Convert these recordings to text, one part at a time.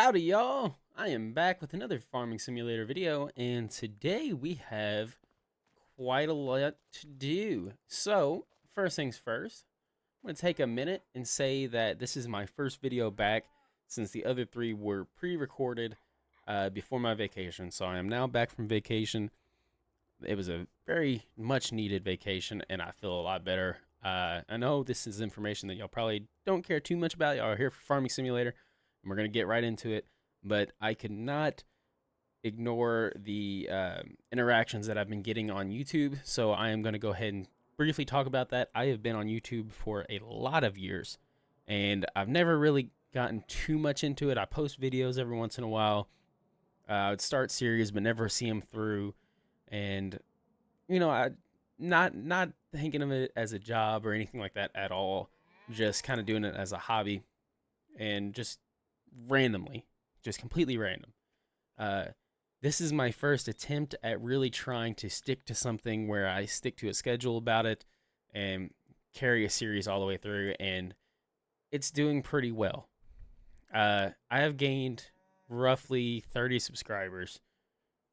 Howdy, y'all! I am back with another farming simulator video, and today we have quite a lot to do. So, first things first, I'm going to take a minute and say that this is my first video back since the other three were pre-recorded before my vacation. So I am now back from vacation. It was a very much needed vacation, and I feel a lot better. I know this is information that y'all probably don't care too much about. Y'all are here for Farming Simulator, and we're going to get right into it. But I could not ignore the interactions that I've been getting on YouTube, so I am going to go ahead and briefly talk about that. I have been on YouTube for a lot of years, and I've never really gotten too much into it. I post videos every once in a while. I would start series, but never see them through. And I not thinking of it as a job or anything like that at all. Just kind of doing it as a hobby and just randomly, just completely random. Uh, this is my first attempt at really trying to stick to something where I stick to a schedule about it and carry a series all the way through, and it's doing pretty well. I have gained roughly 30 subscribers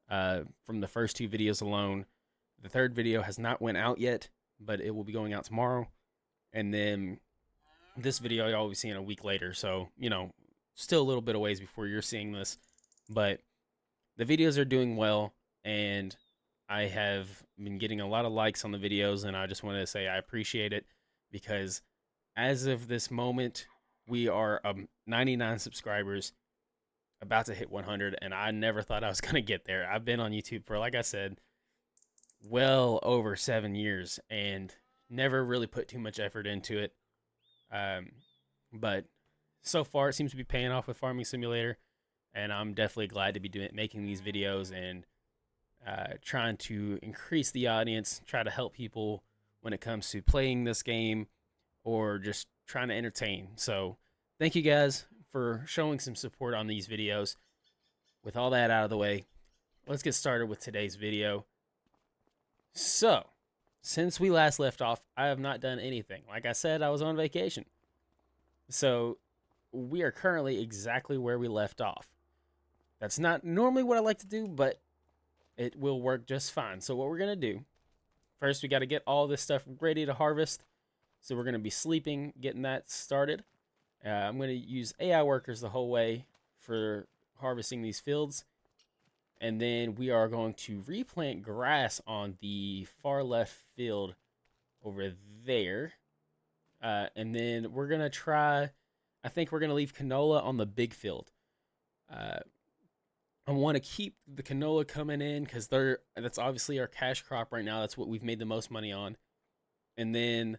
from the first two videos alone. The third video has not went out yet, but it will be going out tomorrow. And then this video y'all will be seeing a week later. So, still a little bit of ways before you're seeing this. But the videos are doing well, and I have been getting a lot of likes on the videos, and I just wanted to say I appreciate it because as of this moment, we are 99 subscribers, about to hit 100, and I never thought I was going to get there. I've been on YouTube for, like I said, well over 7 years and never really put too much effort into it. But so far, it seems to be paying off with Farming Simulator, and I'm definitely glad to be making these videos and trying to increase the audience, try to help people when it comes to playing this game or just trying to entertain. So, thank you guys for showing some support on these videos. With all that out of the way, let's get started with today's video. So, since we last left off, I have not done anything. Like I said, I was on vacation. So, we are currently exactly where we left off. That's not normally what I like to do, but it will work just fine. So, what we're going to do, first we got to get all this stuff ready to harvest. So, we're going to be sleeping, getting that started. I'm going to use AI workers the whole way for harvesting these fields. And then we are going to replant grass on the far left field over there. And then we're going to I think we're going to leave canola on the big field. I want to keep the canola coming in because that's obviously our cash crop right now. That's what we've made the most money on. And then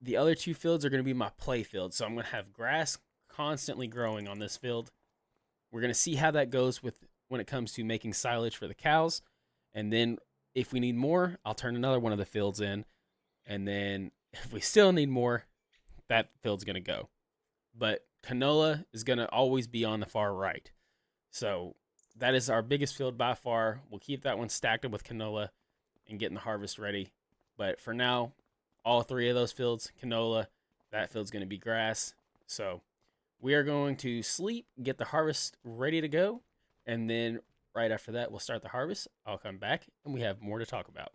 the other two fields are going to be my play field. So I'm going to have grass constantly growing on this field. We're going to see how that goes when it comes to making silage for the cows. And then if we need more, I'll turn another one of the fields in. And then if we still need more, that field's going to go. But canola is going to always be on the far right. So that is our biggest field by far. We'll keep that one stacked up with canola and getting the harvest ready. But for now, all three of those fields, canola, that field's going to be grass. So we are going to sleep, get the harvest ready to go, and then right after that, we'll start the harvest. I'll come back, and we have more to talk about.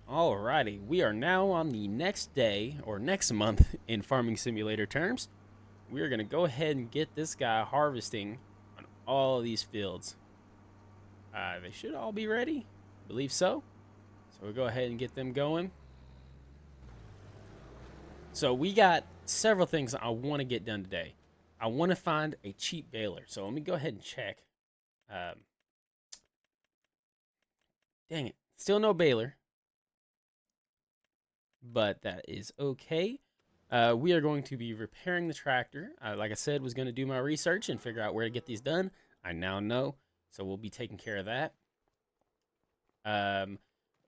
Alrighty, we are now on the next day, or next month in Farming Simulator terms. We are going to go ahead and get this guy harvesting on all of these fields. They should all be ready. I believe so. So we'll go ahead and get them going. So we got several things I want to get done today. I want to find a cheap baler. So let me go ahead and check. Dang it. Still no baler. But that is okay. We are going to be repairing the tractor. Like I said, was going to do my research and figure out where to get these done. I now know. So we'll be taking care of that.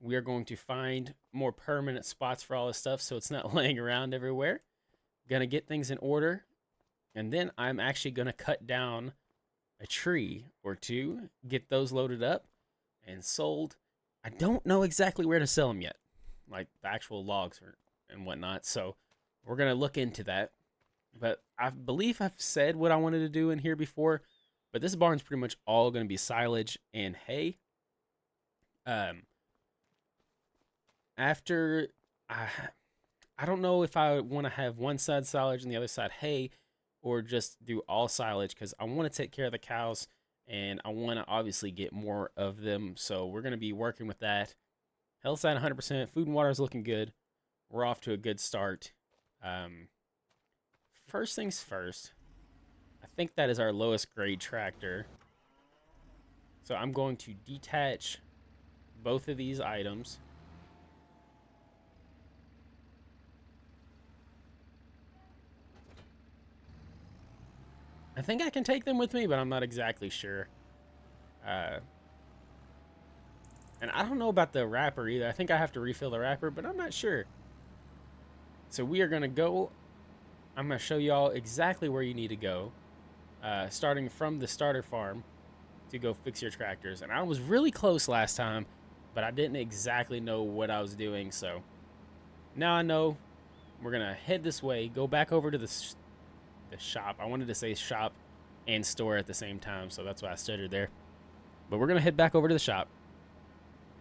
We are going to find more permanent spots for all this stuff so it's not laying around everywhere. Gonna get things in order. And then I'm actually gonna cut down a tree or two, get those loaded up and sold. I don't know exactly where to sell them yet, like the actual logs and whatnot. So we're gonna look into that. But I believe I've said what I wanted to do in here before. But this barn's pretty much all going to be silage and hay. Um, after I, I don't know if I want to have one side silage and the other side hay, or just do all silage because I want to take care of the cows and I want to obviously get more of them. So we're going to be working with that. Health's at 100%. Food and water is looking good. We're off to a good start. Um, First things first, I think that is our lowest grade tractor. So I'm going to detach both of these items. I think I can take them with me, but I'm not exactly sure. Uh, and I don't know about the wrapper either. I think I have to refill the wrapper, but I'm not sure. So we are going to go. I'm going to show y'all exactly where you need to go, starting from the starter farm to go fix your tractors. And I was really close last time, but I didn't exactly know what I was doing. So now I know. We're going to head this way, go back over to the shop. I wanted to say shop and store at the same time, so that's why I stuttered there. But we're going to head back over to the shop,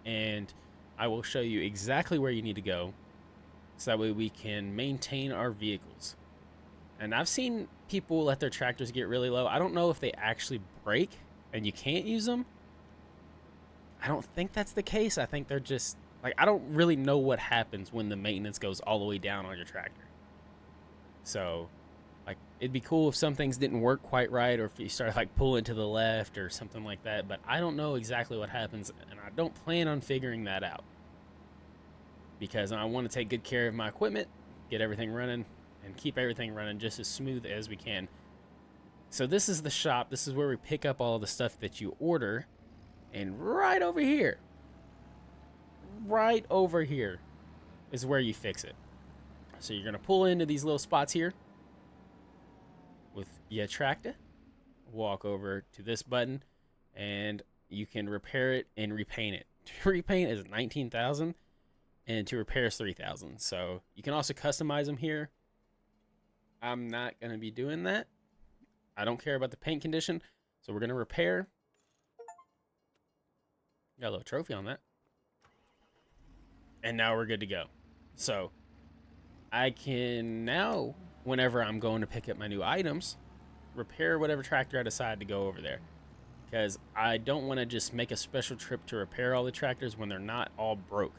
and I will show you exactly where you need to go so that way we can maintain our vehicles. And I've seen people let their tractors get really low. I don't know if they actually break and you can't use them. I don't think that's the case. I think they're just like, I don't really know what happens when the maintenance goes all the way down on your tractor. So, like, it'd be cool if some things didn't work quite right or if you start like pulling to the left or something like that. But I don't know exactly what happens, and I don't plan on figuring that out because I want to take good care of my equipment, get everything running, and keep everything running just as smooth as we can. So this is the shop. This is where we pick up all the stuff that you order. And right over here is where you fix it. So you're going to pull into these little spots here with your tractor, walk over to this button, and you can repair it and repaint it. To repaint is 19,000 and to repair is 3,000. So you can also customize them here. I'm not going to be doing that. I don't care about the paint condition. So we're going to repair. Got a little trophy on that. And now we're good to go. So I can now, whenever I'm going to pick up my new items, repair whatever tractor I decide to go over there. Because I don't want to just make a special trip to repair all the tractors when they're not all broke.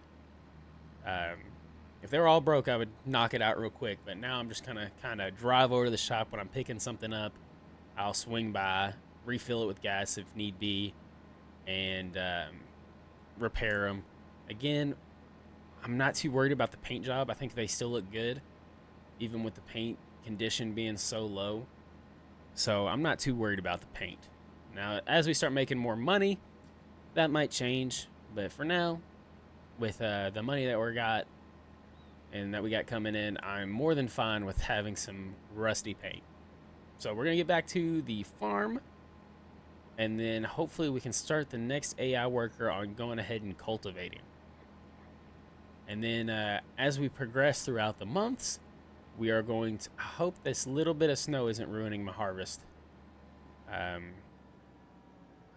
If they were all broke, I would knock it out real quick. But now I'm just gonna kind of drive over to the shop when I'm picking something up. I'll swing by, refill it with gas if need be, and repair them. Again, I'm not too worried about the paint job. I think they still look good, even with the paint condition being so low. So I'm not too worried about the paint. Now, as we start making more money, that might change. But for now, with the money that we got and that we got coming in, I'm more than fine with having some rusty paint. So we're going to get back to the farm, and then hopefully we can start the next AI worker on going ahead and cultivating. And then as we progress throughout the months, we are going to, I hope this little bit of snow isn't ruining my harvest. I'm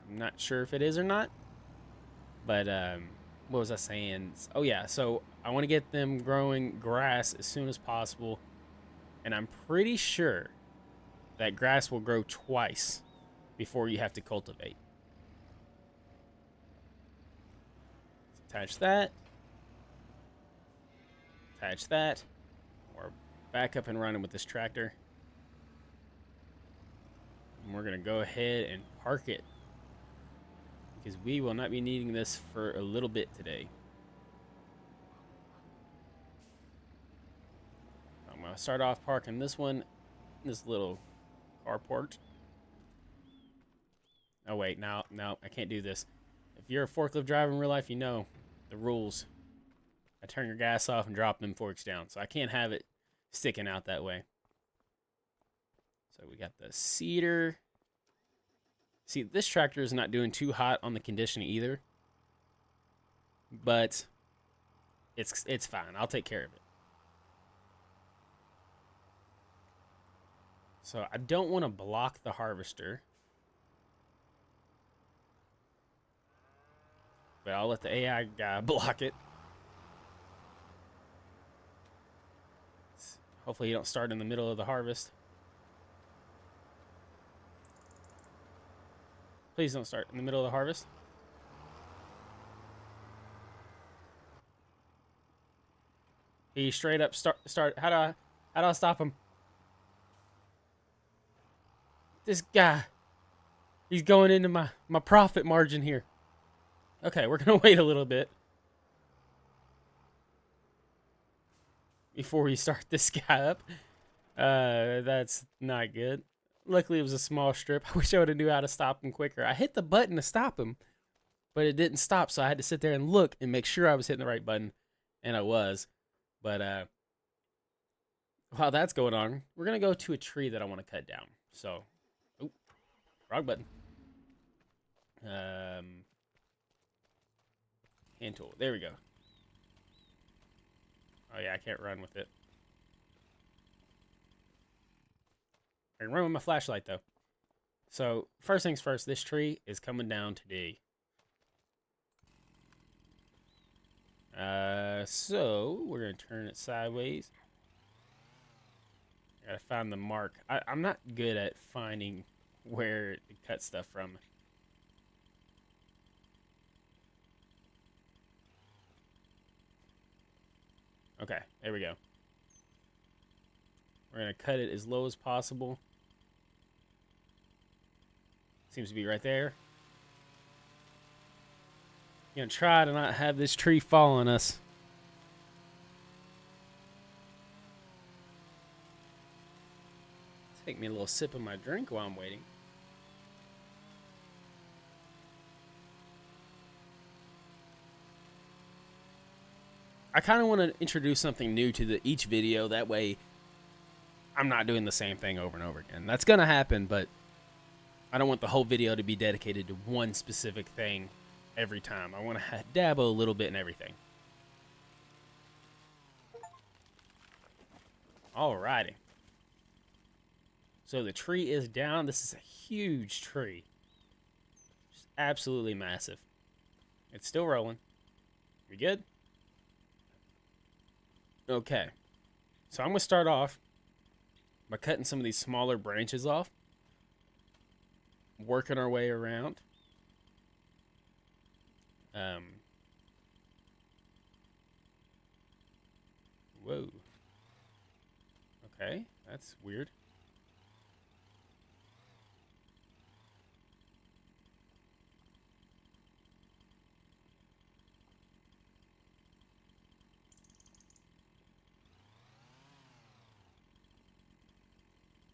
not sure if it is or not, but what was I saying? Oh yeah, so I want to get them growing grass as soon as possible, and I'm pretty sure that grass will grow twice before you have to cultivate. Attach that. Attach that. We're back up and running with this tractor. And we're going to go ahead and park it because we will not be needing this for a little bit today. I'm going to start off parking this one in this little carport. Oh, wait. No, I can't do this. If you're a forklift driver in real life, you know the rules. I turn your gas off and drop them forks down. So I can't have it sticking out that way. So we got the cedar. See, this tractor is not doing too hot on the condition either. But it's fine. I'll take care of it. So I don't want to block the harvester. But I'll let the AI guy block it. Hopefully you don't start in the middle of the harvest. Please don't start in the middle of the harvest. He straight up start. How do I stop him? This guy. He's going into my profit margin here. Okay, we're gonna wait a little bit before we start this guy up. That's not good. Luckily, it was a small strip. I wish I would have knew how to stop him quicker. I hit the button to stop him, but it didn't stop, so I had to sit there and look and make sure I was hitting the right button, and I was. But while that's going on, we're gonna go to a tree that I want to cut down. So, oh, wrong button. Hand tool. There we go. Oh yeah, I can't run with it. I can run with my flashlight though. So first things first, this tree is coming down today. So we're gonna turn it sideways. I gotta find the mark. I'm not good at finding where to cut stuff from. Okay, there we go. We're gonna cut it as low as possible. Seems to be right there. Gonna try to not have this tree fall on us. Take me a little sip of my drink while I'm waiting. I kind of want to introduce something new to each video. That way, I'm not doing the same thing over and over again. That's going to happen, but I don't want the whole video to be dedicated to one specific thing every time. I want to dabble a little bit in everything. Alrighty. So the tree is down. This is a huge tree. Just absolutely massive. It's still rolling. We good? Okay. So I'm going to start off by cutting some of these smaller branches off. Working our way around. Whoa. Okay, that's weird.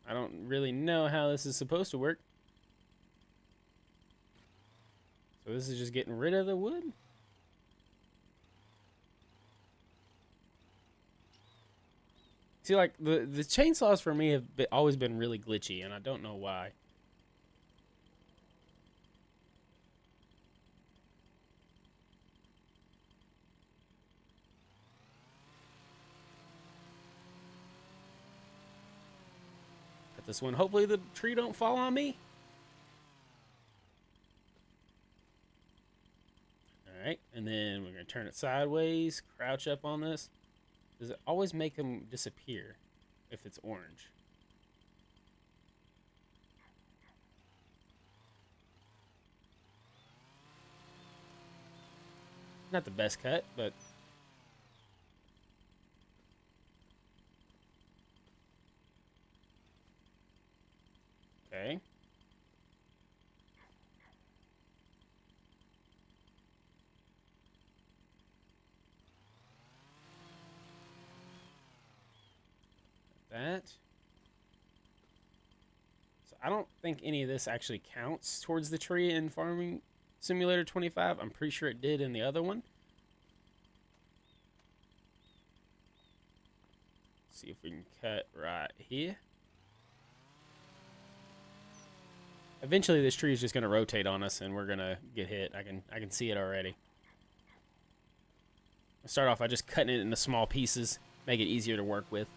I don't really know how this is supposed to work. So this is just getting rid of the wood? See, like, the chainsaws for me have always been really glitchy, and I don't know why. Cut this one. Hopefully the tree don't fall on me. Alright, and then we're going to turn it sideways, crouch up on this. Does it always make them disappear if it's orange? Not the best cut, but... Okay. That. So I don't think any of this actually counts towards the tree in Farming Simulator 25. I'm pretty sure it did in the other one. Let's see if we can cut right here. Eventually this tree is just going to rotate on us and we're going to get hit. I can see it already. I'll start off by just cutting it into small pieces, make it easier to work with.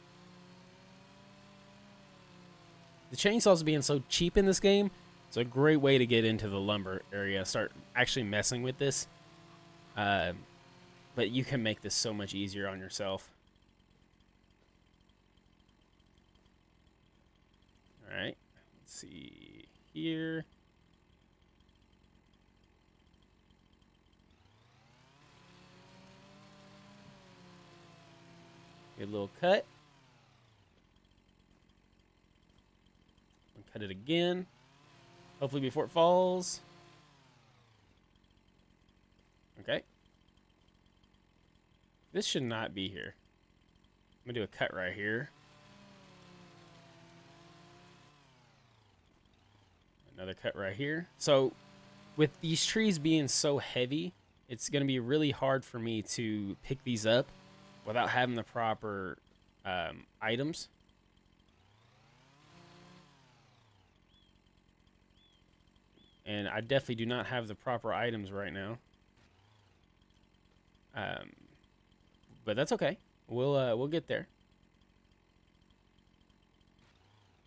the chainsaws being so cheap in this game, it's a great way to get into the lumber area, start actually messing with this. But you can make this so much easier on yourself. All right, let's see here. Get a little cut. Cut it again. Hopefully before it falls. Okay. This should not be here. I'm gonna do a cut right here. Another cut right here. So with these trees being so heavy, it's gonna be really hard for me to pick these up without having the proper items. And I definitely do not have the proper items right now. But that's okay. We'll get there.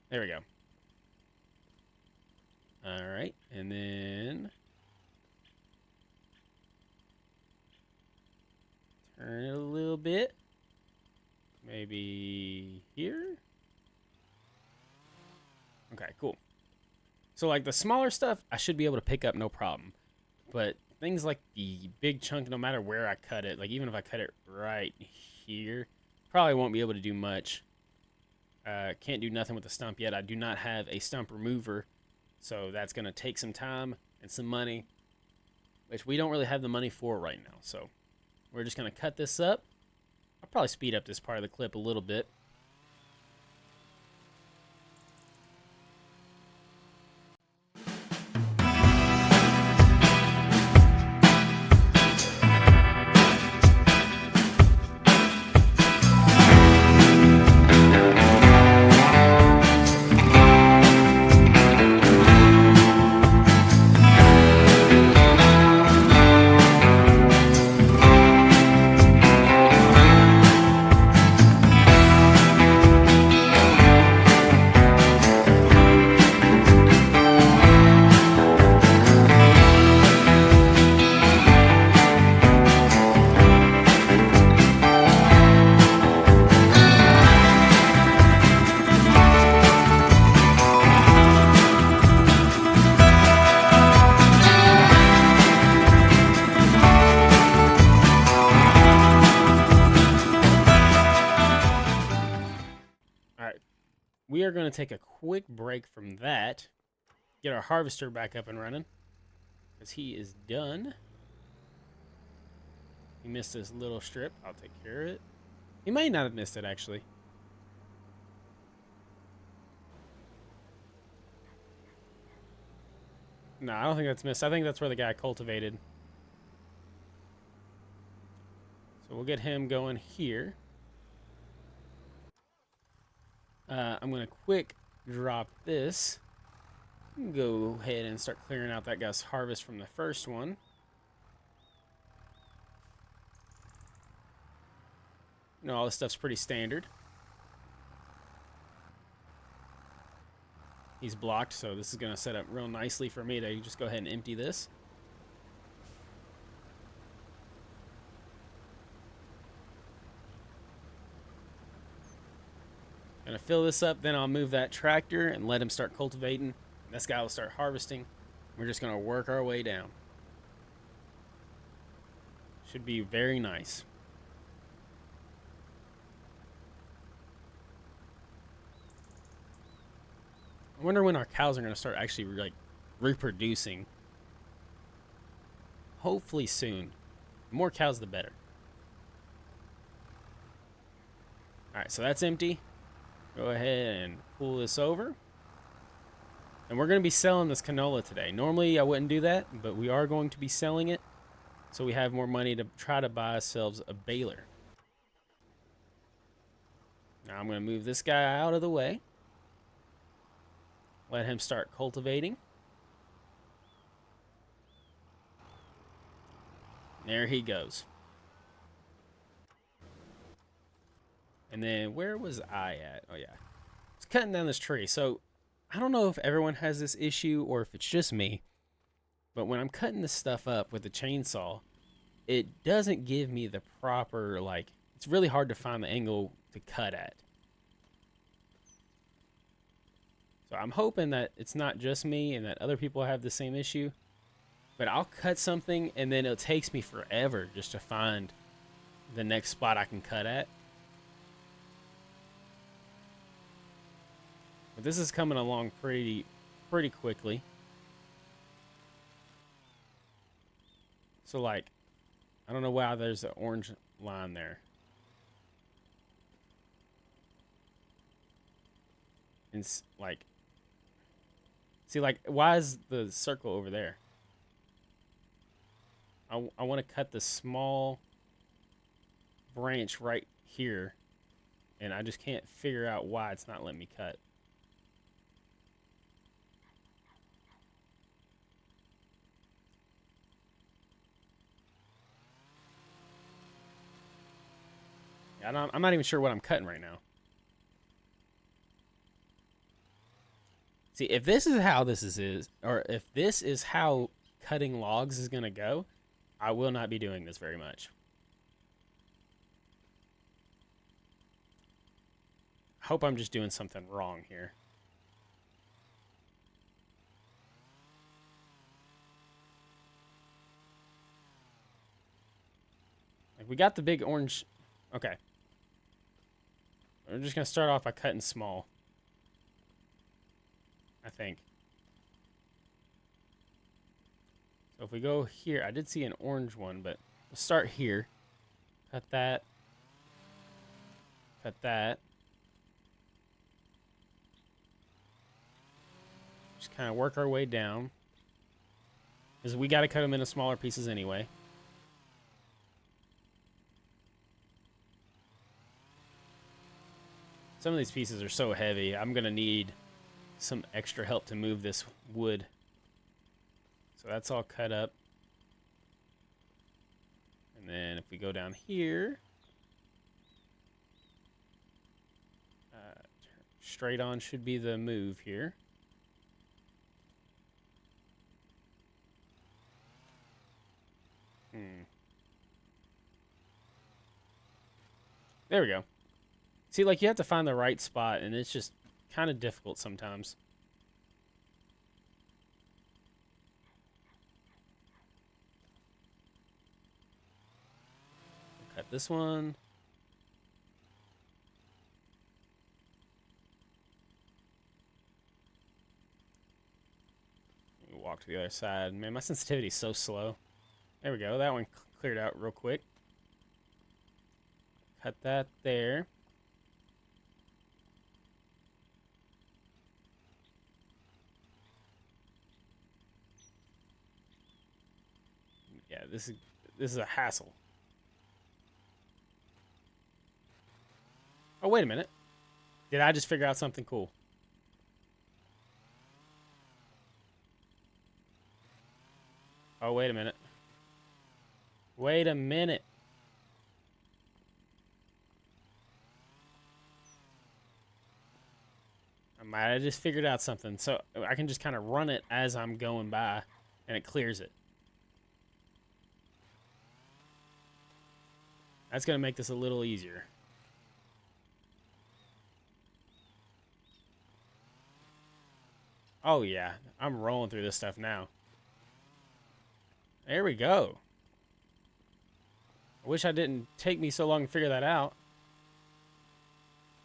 There we go. All right, and then turn it a little bit. Maybe here. Okay, cool. So like the smaller stuff, I should be able to pick up no problem. But things like the big chunk, no matter where I cut it, like even if I cut it right here, probably won't be able to do much. Can't do nothing with the stump yet. I do not have a stump remover, so that's going to take some time and some money, which we don't really have the money for right now. So we're just going to cut this up. I'll probably speed up this part of the clip a little bit. We are going to take a quick break from that, get our harvester back up and running, because he is done. He missed this little strip. I'll take care of it. He might not have missed it, actually. No, I don't think that's missed. I think that's where the guy cultivated. So we'll get him going here. I'm going to quick drop this. Go ahead and start clearing out that guy's harvest from the first one. You know, all this stuff's pretty standard. He's blocked, so this is going to set up real nicely for me to just go ahead and empty this. Gonna fill this up, then I'll move that tractor and let him start cultivating. This guy will start harvesting. We're just gonna work our way down. Should be very nice. I wonder when our cows are gonna start actually like reproducing. Hopefully soon. The more cows, the better. All right, so that's empty. Go ahead and pull this over. And we're going to be selling this canola today. Normally I wouldn't do that, but we are going to be selling it. So we have more money to try to buy ourselves a baler. Now I'm going to move this guy out of the way. Let him start cultivating. There he goes. And then where was I at? Oh yeah, it's cutting down this tree. So I don't know if everyone has this issue or if it's just me, but when I'm cutting this stuff up with the chainsaw, it doesn't give me the proper, like, it's really hard to find the angle to cut at. So I'm hoping that it's not just me and that other people have the same issue. But I'll cut something and then it takes me forever just to find the next spot I can cut at. But this is coming along pretty quickly. So like, I don't know why there's an orange line there. And like, see, like, why is the circle over there? I want to cut the small branch right here, and I just can't figure out why it's not letting me cut. I'm not even sure what I'm cutting right now. See, if this is how this is, or if this is how cutting logs is going to go, I will not be doing this very much. I hope I'm just doing something wrong here. Like, we got the big orange. Okay. We're just going to start off by cutting small, I think. So if we go here, I did see an orange one, but we'll start here. Cut that. Cut that. Just kind of work our way down. Because we got to cut them into smaller pieces anyway. Some of these pieces are so heavy, I'm going to need some extra help to move this wood. So that's all cut up. And then if we go down here, straight on should be the move here. There we go. See, like, you have to find the right spot, and it's just kind of difficult sometimes. Cut this one. Walk to the other side. Man, my sensitivity is so slow. There we go. That one cleared out real quick. Cut that there. Yeah, this is a hassle. Oh, wait a minute. Did I just figure out something cool? Oh, wait a minute. Wait a minute. I might have just figured out something. So I can just kind of run it as I'm going by, and it clears it. That's going to make this a little easier. Oh, yeah. I'm rolling through this stuff now. There we go. I wish I didn't take me so long to figure that out.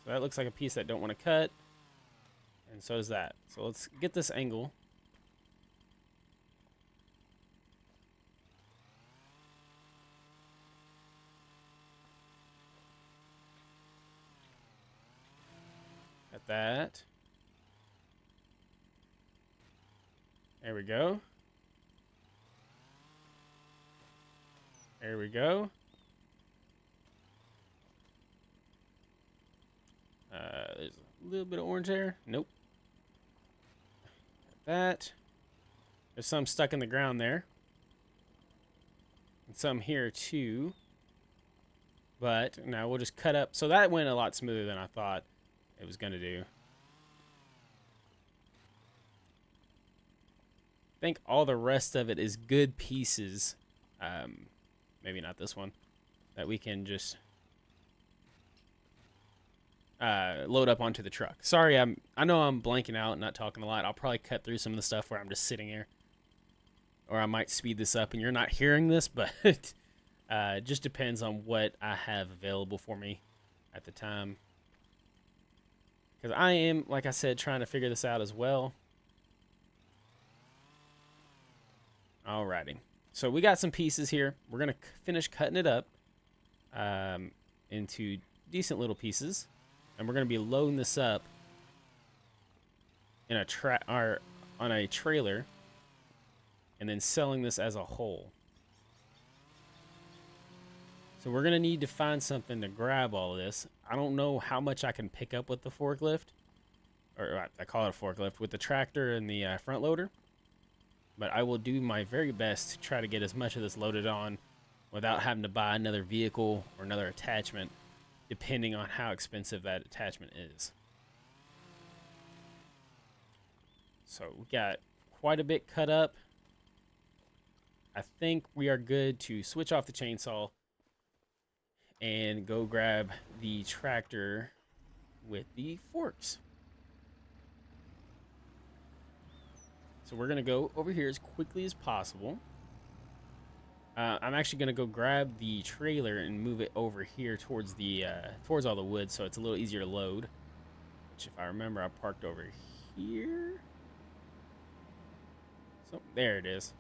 So that looks like a piece that I don't want to cut. And so is that. So let's get this angle. Got that. There we go. There we go. There's a little bit of orange there. Nope. Got that. There's some stuck in the ground there. And some here too. But now we'll just cut up. So that went a lot smoother than I thought it was going to do. think all the rest of it is good pieces. Maybe not this one. That we can just load up onto the truck. Sorry, I know I'm blanking out and not talking a lot. I'll probably cut through some of the stuff where I'm just sitting here. Or I might speed this up and you're not hearing this, but it just depends on what I have available for me at the time. Because I am, like I said, trying to figure this out as well. Alrighty. So we got some pieces here. We're going to finish cutting it up into decent little pieces. And we're going to be loading this up in on a trailer. And then selling this as a whole. So we're going to need to find something to grab all of this. I don't know how much I can pick up with the forklift. Or I call it a forklift. With the tractor and the front loader. But I will do my very best to try to get as much of this loaded on without having to buy another vehicle or another attachment, depending on how expensive that attachment is. So we got quite a bit cut up. I think we are good to switch off the chainsaw and go grab the tractor with the forks. So we're going to go over here as quickly as possible. I'm actually going to go grab the trailer and move it over here towards the towards all the wood so it's a little easier to load. Which, if I remember, I parked over here. So there it is.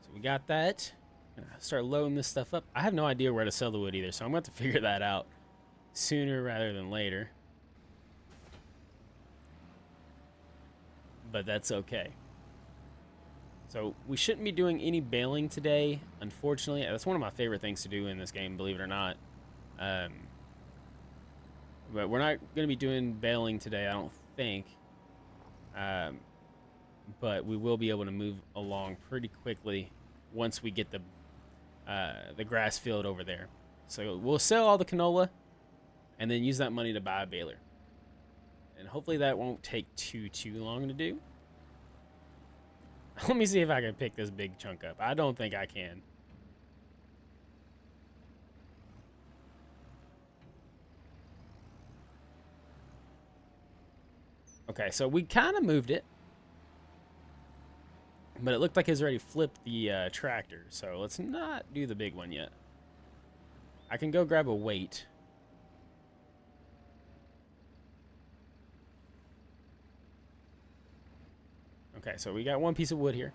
So we got that. I'm gonna start loading this stuff up. I have no idea where to sell the wood either, so I'm going to have to figure that out sooner rather than later. But that's okay. So we shouldn't be doing any baling today, unfortunately. That's one of my favorite things to do in this game, believe it or not. But we're not going to be doing baling today, I don't think. But we will be able to move along pretty quickly once we get the grass field over there. So we'll sell all the canola and then use that money to buy a baler. And hopefully that won't take too long to do. Let me see if I can pick this big chunk up. I don't think I can. Okay, so we kind of moved it. But it looked like it's already flipped the tractor. So let's not do the big one yet. I can go grab a weight. Okay, so we got one piece of wood here.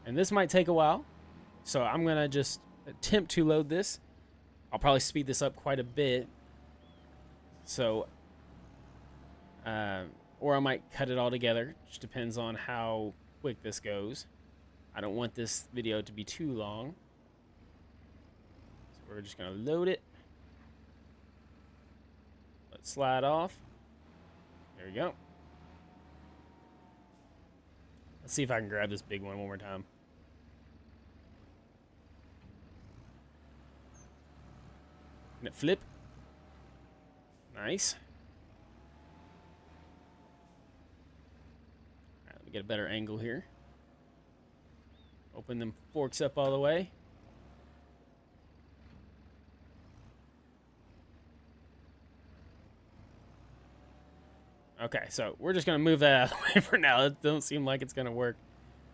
And this might take a while. So I'm going to just attempt to load this. I'll probably speed this up quite a bit. So, or I might cut it all together. Just depends on how quick this goes. I don't want this video to be too long. So we're just going to load it. Let's slide off. There we go. Let's see if I can grab this big one more time. Can it flip? Nice. All right, let me get a better angle here. Open them forks up all the way. Okay, so we're just going to move that out of the way for now. It doesn't seem like it's going to work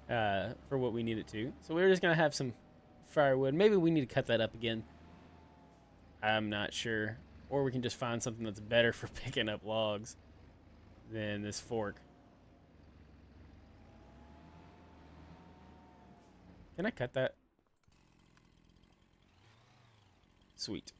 for what we need it to. So we're just going to have some firewood. Maybe we need to cut that up again. I'm not sure. Or we can just find something that's better for picking up logs than this fork. Can I cut that? Sweet.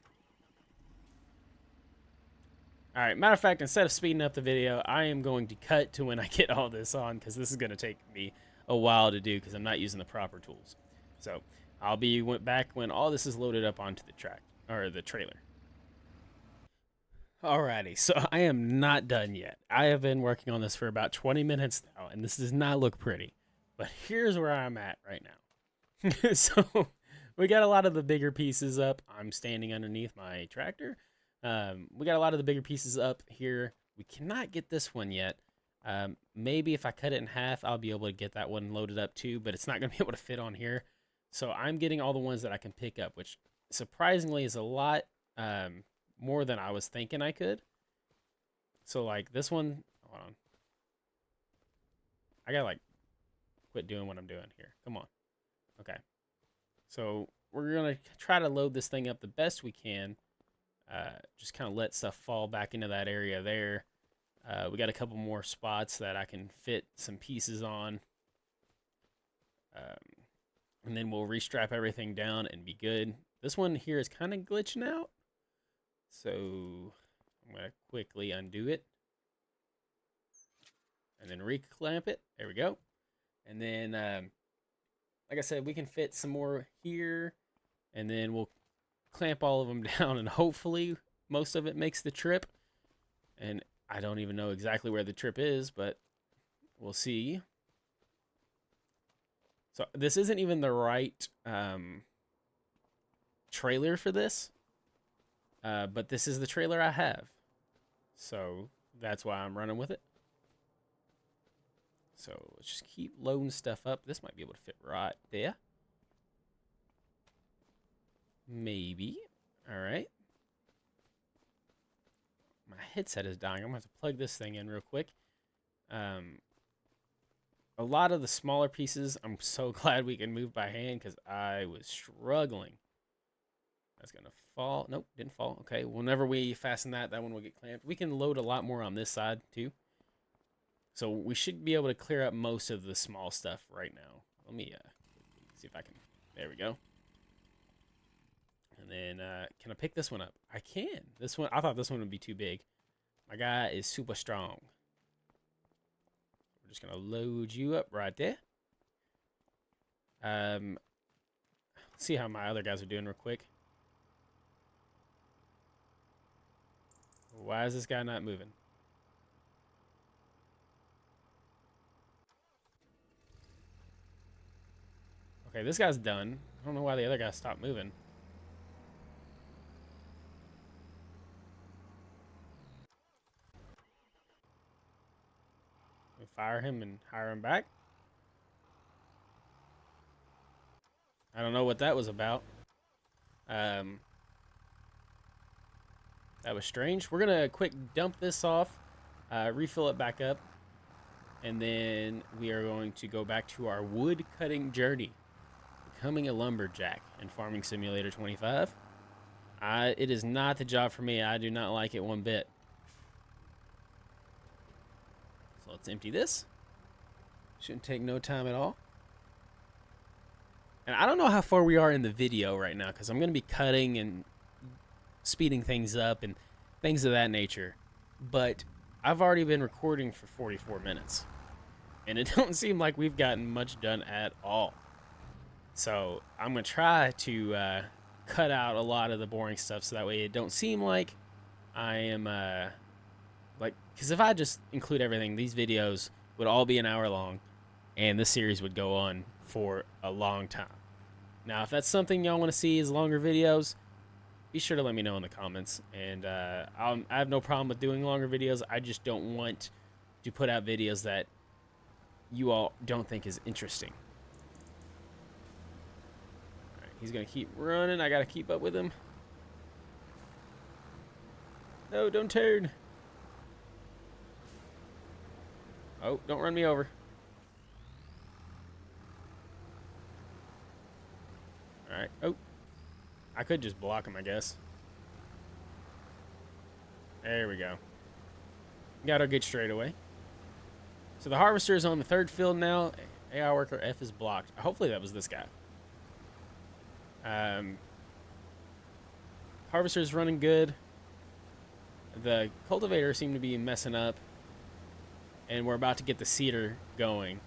Alright, matter of fact, instead of speeding up the video, I am going to cut to when I get all this on, because this is going to take me a while to do, because I'm not using the proper tools. So, I'll be back when all this is loaded up onto the the trailer. Alrighty, so I am not done yet. I have been working on this for about 20 minutes now, and this does not look pretty. But here's where I'm at right now. So, we got a lot of the bigger pieces up. I'm standing underneath my tractor. We got a lot of the bigger pieces up here. We cannot get this one yet. Maybe if I cut it in half, I'll be able to get that one loaded up too, but it's not going to be able to fit on here. So I'm getting all the ones that I can pick up, which surprisingly is a lot more than I was thinking I could. So like this one, hold on. I gotta like quit doing what I'm doing here. Come on. Okay. So we're gonna try to load this thing up the best we can. Just kind of let stuff fall back into that area there. We got a couple more spots that I can fit some pieces on. And then we'll restrap everything down and be good. This one here is kind of glitching out. So I'm going to quickly undo it. And then reclamp it. There we go. And then, like I said, we can fit some more here. And then we'll clamp all of them down. And hopefully most of it makes the trip. And I don't even know exactly where the trip is, but we'll see. So this isn't even the right trailer for this. But this is the trailer I have. So that's why I'm running with it. So let's just keep loading stuff up. This might be able to fit right there. Maybe. All right. My headset is dying. I'm going to have to plug this thing in real quick. A lot of the smaller pieces, I'm so glad we can move by hand because I was struggling. That's going to fall. Nope, didn't fall. Okay, whenever we fasten that one will get clamped. We can load a lot more on this side too. So we should be able to clear up most of the small stuff right now. Let me see if I can. There we go. And then can I pick this one up? I can. This one, I thought this one would be too big. My guy is super strong. We're just gonna load you up right there. Let's see how my other guys are doing real quick. Why is this guy not moving? Okay, this guy's done. I don't know why the other guy stopped moving. We fire him and hire him back. I don't know what that was about. That was strange. We're gonna quick dump this off, refill it back up, and then we are going to go back to our wood cutting journey. Becoming a lumberjack in Farming Simulator 25. It is not the job for me. I do not like it one bit. So let's empty this. Shouldn't take no time at all. And I don't know how far we are in the video right now because I'm going to be cutting and speeding things up and things of that nature. But I've already been recording for 44 minutes. And it don't seem like we've gotten much done at all. So I'm going to try to cut out a lot of the boring stuff so that way it don't seem like I am, because if I just include everything, these videos would all be an hour long and this series would go on for a long time. Now, if that's something y'all want to see is longer videos, be sure to let me know in the comments. And I have no problem with doing longer videos. I just don't want to put out videos that you all don't think is interesting. He's going to keep running. I got to keep up with him. No, don't turn. Oh, don't run me over. All right. Oh, I could just block him, I guess. There we go. Got our good straightaway. So the harvester is on the third field now. AI worker F is blocked. Hopefully that was this guy. Harvester's running good. The cultivator seemed to be messing up. And we're about to get the seeder going.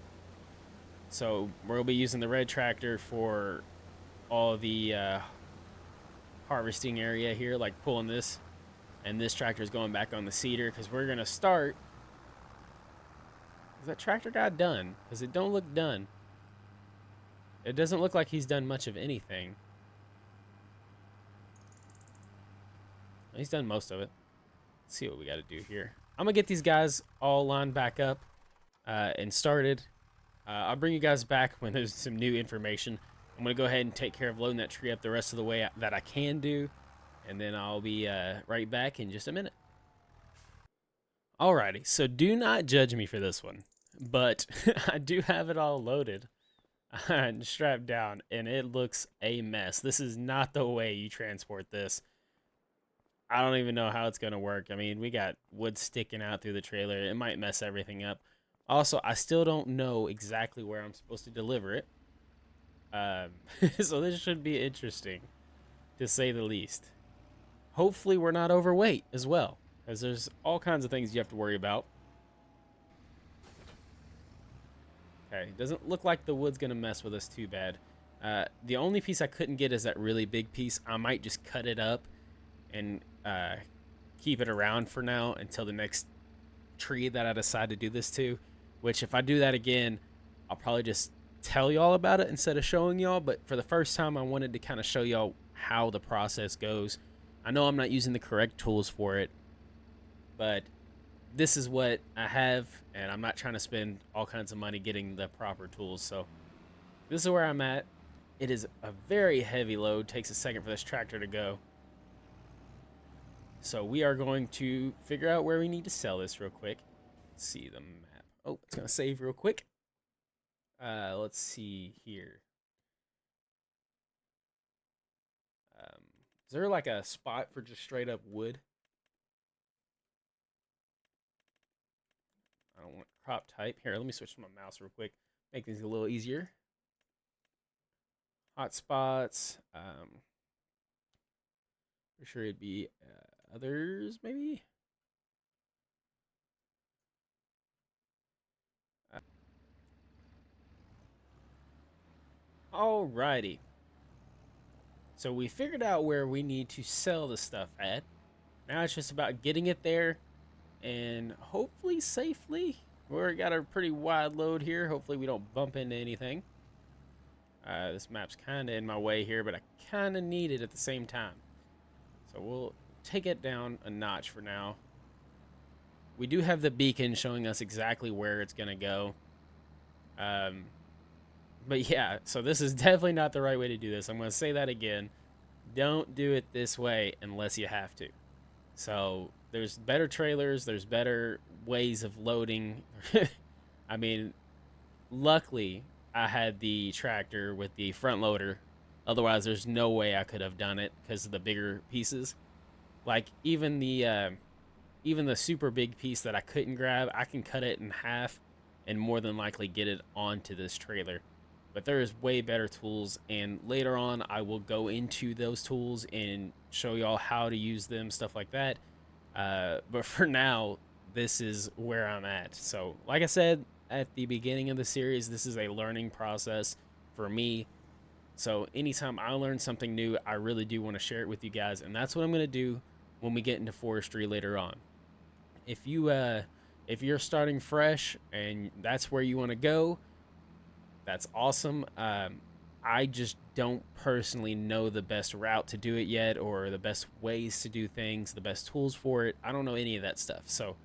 So we'll be using the red tractor for all the harvesting area here, like pulling this. And this tractor is going back on the seeder because we're going to start. Is that tractor guy done? Because it don't look done. It doesn't look like he's done much of anything. He's done most of it. Let's see what we got to do here. I'm gonna get these guys all lined back up and started. I'll bring you guys back when there's some new information. I'm gonna go ahead and take care of loading that tree up the rest of the way that I can do, and then I'll be right back in just a minute. Alrighty, so do not judge me for this one, but I do have it all loaded and strapped down, and it looks a mess. This is not the way you transport this. I don't even know how it's gonna work. I mean, we got wood sticking out through the trailer. It might mess everything up. Also, I still don't know exactly where I'm supposed to deliver it. Um, so this should be interesting, to say the least. Hopefully, we're not overweight as well, as there's all kinds of things you have to worry about. Okay, doesn't look like the wood's gonna mess with us too bad. The only piece I couldn't get is that really big piece. I might just cut it up and keep it around for now until the next tree that I decide to do this to. Which, if I do that again, I'll probably just tell y'all about it instead of showing y'all. But for the first time, I wanted to kind of show y'all how the process goes. I know I'm not using the correct tools for it, but this is what I have, and I'm not trying to spend all kinds of money getting the proper tools. So this is where I'm at. It is a very heavy load. Takes a second for this tractor to go. So we are going to figure out where we need to sell this real quick. Let's see the map. Oh, it's gonna save real quick. Let's see here. Is there like a spot for just straight up wood? I don't want crop type. Here, let me switch to my mouse real quick. Make things a little easier. Hotspots. Pretty sure it'd be others, maybe? Uh, Alrighty. So we figured out where we need to sell the stuff at. Now it's just about getting it there and hopefully safely. We've got a pretty wide load here. Hopefully we don't bump into anything. This map's kind of in my way here, but I kind of need it at the same time. So we'll take it down a notch for now. We do have the beacon showing us exactly where it's going to go. But yeah, so this is definitely not the right way to do this. I'm going to say that again. Don't do it this way unless you have to. So there's better trailers. There's better ways of loading. I mean, luckily, I had the tractor with the front loader. Otherwise, there's no way I could have done it because of the bigger pieces. Like even the super big piece that I couldn't grab, I can cut it in half and more than likely get it onto this trailer. But there is way better tools, and later on I will go into those tools and show y'all how to use them, stuff like that. But for now, this is where I'm at. So like I said at the beginning of the series, this is a learning process for me. So anytime I learn something new, I really do want to share it with you guys, and that's what I'm going to do when we get into forestry later on. If you're starting fresh and that's where you want to go, that's awesome. I just don't personally know the best route to do it yet, or the best ways to do things, the best tools for it. I don't know any of that stuff. So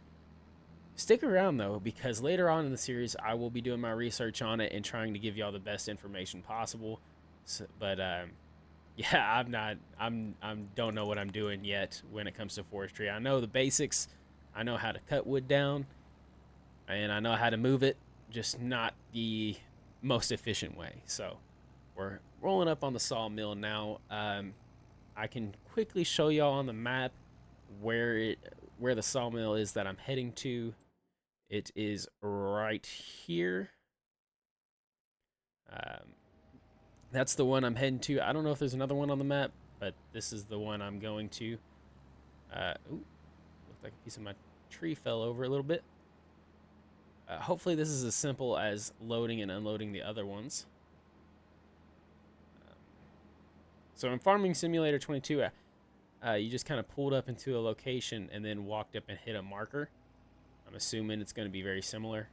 stick around though, because later on in the series, I will be doing my research on it and trying to give y'all the best information possible. So, but yeah, I'm don't know what I'm doing yet when it comes to forestry. I know the basics. I know how to cut wood down, and I know how to move it, just not the most efficient way. So we're rolling up on the sawmill now. I can quickly show y'all on the map where the sawmill is that I'm heading to. It is right here. That's the one I'm heading to. I don't know if there's another one on the map, but this is the one I'm going to. Ooh, looked like a piece of my tree fell over a little bit. Hopefully this is as simple as loading and unloading the other ones. So in Farming Simulator 22, you just kind of pulled up into a location and then walked up and hit a marker. I'm assuming it's going to be very similar.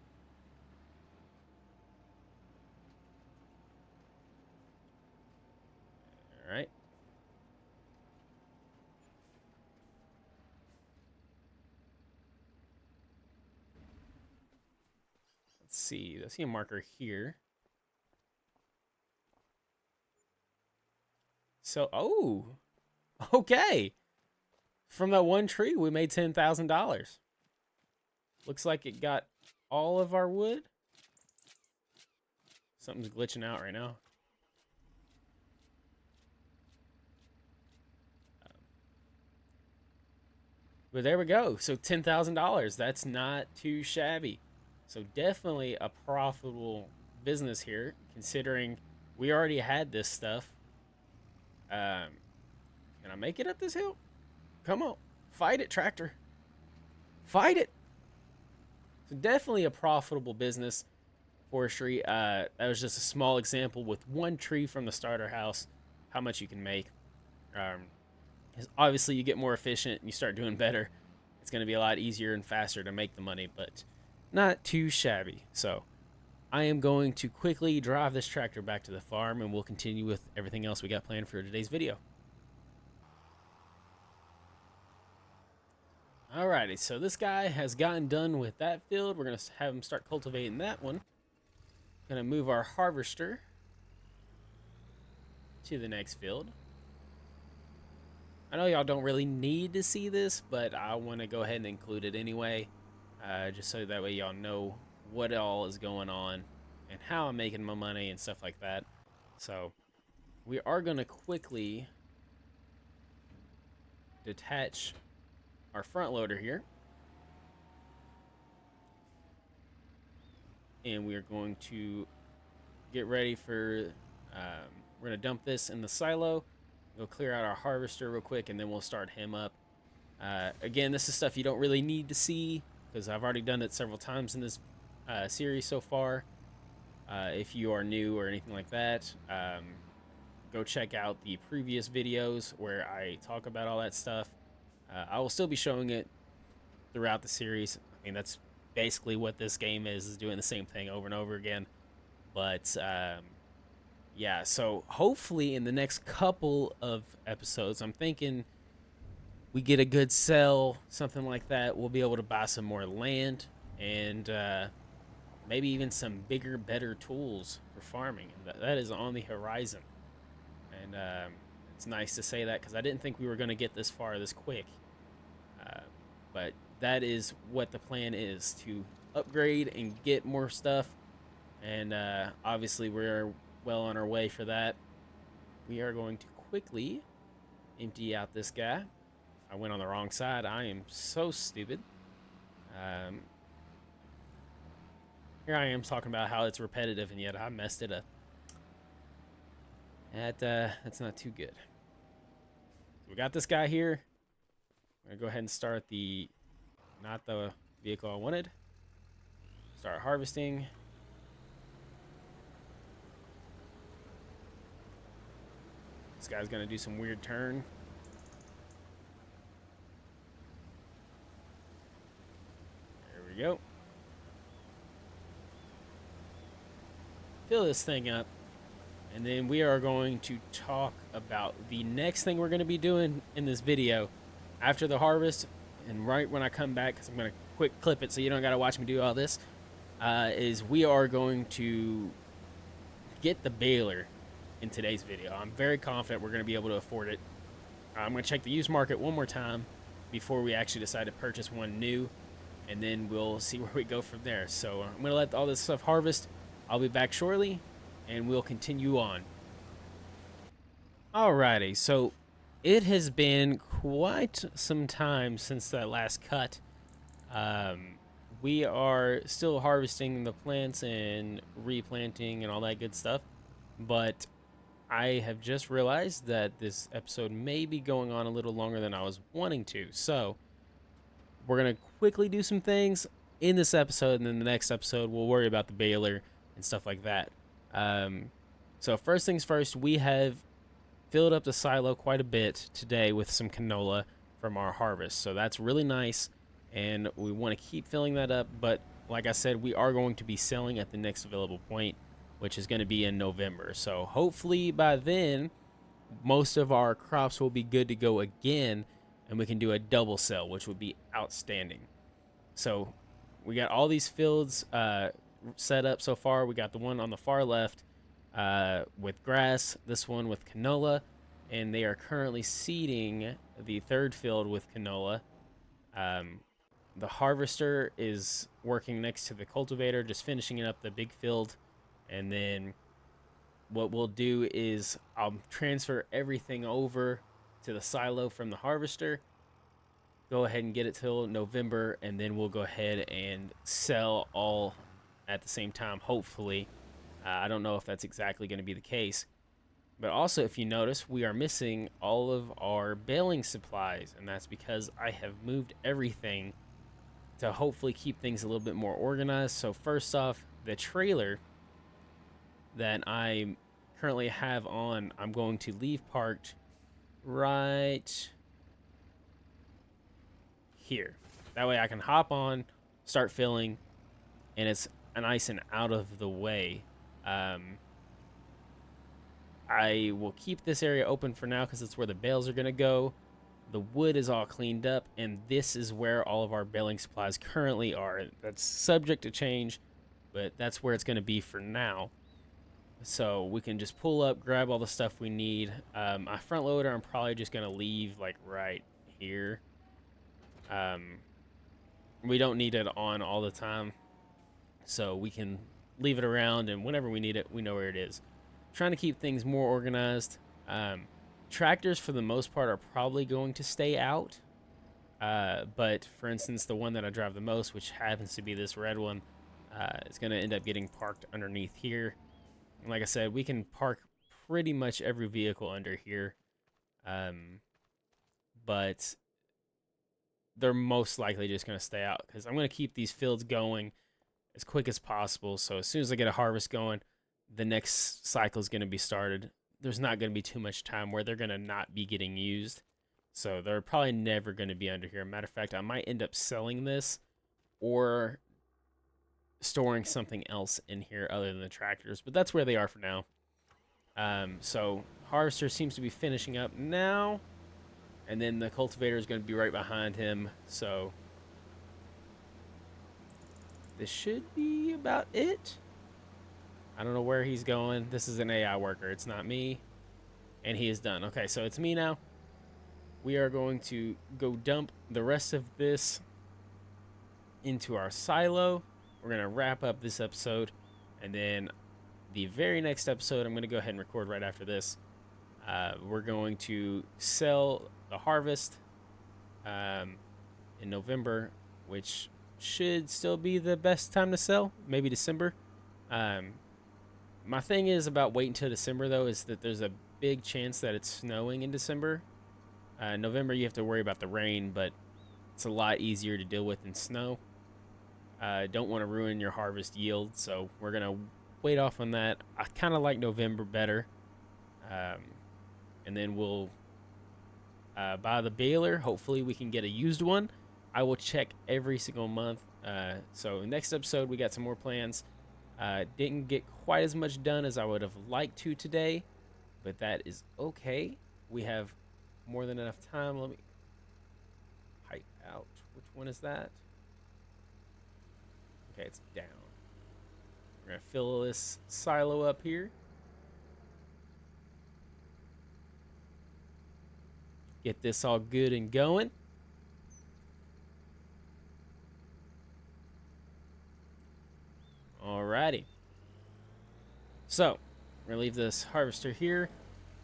All right. Let's see. I see a marker here. So, oh, okay. From that one tree, we made $10,000. Looks like it got all of our wood. Something's glitching out right now. But there we go. So $10,000. That's not too shabby. So definitely a profitable business here, considering we already had this stuff. Can I make it up this hill? Come on, fight it, tractor. Fight it. So definitely a profitable business, forestry. That was just a small example with one tree from the starter house, how much you can make. Obviously, you get more efficient and you start doing better. It's going to be a lot easier and faster to make the money, but not too shabby. So I am going to quickly drive this tractor back to the farm, and we'll continue with everything else we got planned for today's video. Alrighty, so this guy has gotten done with that field. We're going to have him start cultivating that one. Going to move our harvester to the next field. I know y'all don't really need to see this, but I want to go ahead and include it anyway, just so that way y'all know what all is going on and how I'm making my money and stuff like that. So we are going to quickly detach our front loader here, and we are going to get ready for we're going to dump this in the silo. We'll clear out our harvester real quick, and then we'll start him up. Again, this is stuff you don't really need to see because I've already done it several times in this series so far. If you are new or anything like that, go check out the previous videos where I talk about all that stuff. I will still be showing it throughout the series. I mean, that's basically what this game is doing the same thing over and over again. But yeah, so hopefully in the next couple of episodes, I'm thinking we get a good sell, something like that. We'll be able to buy some more land and maybe even some bigger, better tools for farming. That is on the horizon. And it's nice to say that because I didn't think we were going to get this far this quick. But that is what the plan is, to upgrade and get more stuff. And obviously we're well on our way for that. We are going to quickly empty out this guy. I went on the wrong side. I am so stupid. Here I am talking about how it's repetitive, and yet I messed it up. That's not too good. So we got this guy here. I'm gonna go ahead and start not the vehicle I wanted. Start harvesting. This guy's gonna do some weird turn. There we go. Fill this thing up. And then we are going to talk about the next thing we're going to be doing in this video after the harvest. And right when I come back, because I'm going to quick clip it so you don't got to watch me do all this, is we are going to get the baler in today's video. I'm very confident we're going to be able to afford it. I'm going to check the used market one more time before we actually decide to purchase one new. And then we'll see where we go from there. So I'm going to let all this stuff harvest. I'll be back shortly, and we'll continue on. Alrighty, so it has been quite some time since that last cut. We are still harvesting the plants and replanting and all that good stuff, but I have just realized that this episode may be going on a little longer than I was wanting to. So we're going to quickly do some things in this episode, and then the next episode we'll worry about the baler and stuff like that. So first things first, we have filled up the silo quite a bit today with some canola from our harvest. So that's really nice, and we want to keep filling that up. But like I said, we are going to be selling at the next available point, which is going to be in November. So hopefully by then, most of our crops will be good to go again, and we can do a double sell, which would be outstanding. So we got all these fields set up so far. We got the one on the far left with grass, this one with canola, and they are currently seeding the third field with canola. Um, the harvester is working next to the cultivator, just finishing up the big field. And then what we'll do is I'll transfer everything over to the silo from the harvester, go ahead and get it till November, and then we'll go ahead and sell all at the same time, hopefully. I don't know if that's exactly going to be the case. But also, if you notice, we are missing all of our baling supplies, and that's because I have moved everything to hopefully keep things a little bit more organized. So first off, the trailer that I currently have on, I'm going to leave parked right here. That way I can hop on, start filling, and it's nice and out of the way. I will keep this area open for now because it's where the bales are going to go. The wood is all cleaned up, and this is where all of our baling supplies currently are. That's subject to change, but that's where it's going to be for now. So we can just pull up, grab all the stuff we need. My front loader, I'm probably just going to leave like right here. We don't need it on all the time, so we can leave it around, and whenever we need it, we know where it is. Trying to keep things more organized. Tractors, for the most part, are probably going to stay out. But, for instance, the one that I drive the most, which happens to be this red one, is going to end up getting parked underneath here. And like I said, we can park pretty much every vehicle under here. But they're most likely just going to stay out because I'm going to keep these fields going as quick as possible. So as soon as I get a harvest going, the next cycle is going to be started. There's not going to be too much time where they're going to not be getting used. So they're probably never going to be under here. Matter of fact, I might end up selling this or storing something else in here other than the tractors. But that's where they are for now. So harvester seems to be finishing up now. And then the cultivator is going to be right behind him. So this should be about it. I don't know where he's going. This is an AI worker. It's not me. And he is done. Okay, so it's me now. We are going to go dump the rest of this into our silo. We're going to wrap up this episode. And then the very next episode, I'm going to go ahead and record right after this. We're going to sell the harvest in November, which should still be the best time to sell. Maybe December. My thing is about waiting until December, though, is that there's a big chance that it's snowing in December. November, you have to worry about the rain, but it's a lot easier to deal with than snow. Don't want to ruin your harvest yield, so we're going to wait off on that. I kind of like November better. And then we'll buy the baler. Hopefully we can get a used one. I will check every single month. So next episode, we got some more plans. Didn't get quite as much done as I would have liked to today, but that is okay. We have more than enough time. Let me height out. Which one is that? Okay, it's down. We're going to fill this silo up here. Get this all good and going. Alrighty. So, we're gonna leave this harvester here.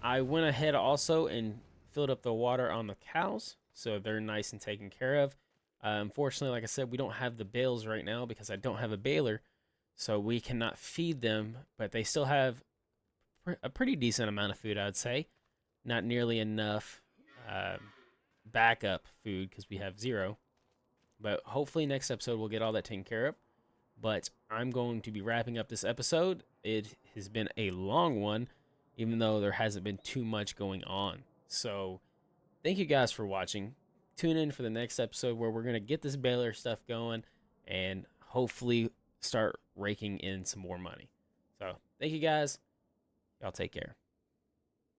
I went ahead also and filled up the water on the cows, so they're nice and taken care of. Unfortunately, like I said, we don't have the bales right now because I don't have a baler, so we cannot feed them, but they still have a pretty decent amount of food, I'd say. Not nearly enough backup food because we have 0. But hopefully next episode we'll get all that taken care of. But I'm going to be wrapping up this episode. It has been a long one, even though there hasn't been too much going on. So thank you guys for watching. Tune in for the next episode where we're going to get this baler stuff going and hopefully start raking in some more money. So thank you guys. Y'all take care.